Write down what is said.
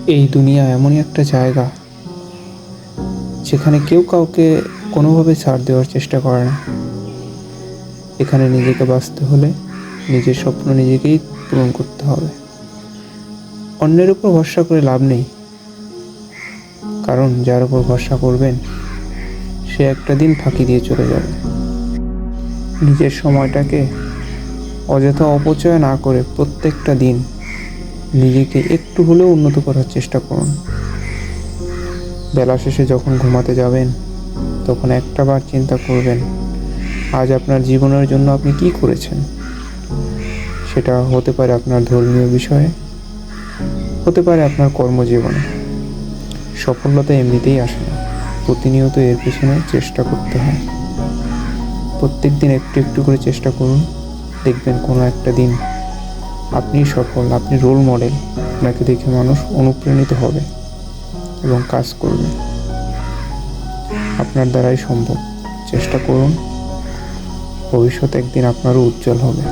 এই দুনিয়া এমনই একটা জায়গা যেখানে কেউ কাউকে কোনোভাবে ছাড় দেওয়ার চেষ্টা করে না। এখানে নিজেকে বাঁচতে হলে নিজের স্বপ্ন নিজেকেই পূরণ করতে হবে। অন্যের উপর ভরসা করে লাভ নেই, কারণ যার উপর ভরসা করবেন সে একটা দিন ফাঁকি দিয়ে চলে যাবে। নিজের সময়টাকে অযথা অপচয় না করে প্রত্যেকটা দিন নিজেকে একটু হলেও উন্নত করার চেষ্টা করুন। বেলা শেষে যখন ঘুমাতে যাবেন তখন একটা বার চিন্তা করবেন আজ আপনার জীবনের জন্য আপনি কি করেছেন। সেটা হতে পারে আপনার ধর্মীয় বিষয়ে, হতে পারে আপনার কর্মজীবনে। সফলতা এমনিতেই আসে না, প্রতিনিয়ত এর পেছনে চেষ্টা করতে হয়। প্রত্যেক দিন একটু একটু করে চেষ্টা করুন, দেখবেন কোনো একটা দিন আপনি সফল, আপনি রোল মডেল। আপনাকে দেখে মানুষ অনুপ্রাণিত হবে এবং কাজ করবে। আপনার দ্বারাই সম্ভব। চেষ্টা করুন, ভবিষ্যৎ একদিন আপনারও উজ্জ্বল হবে।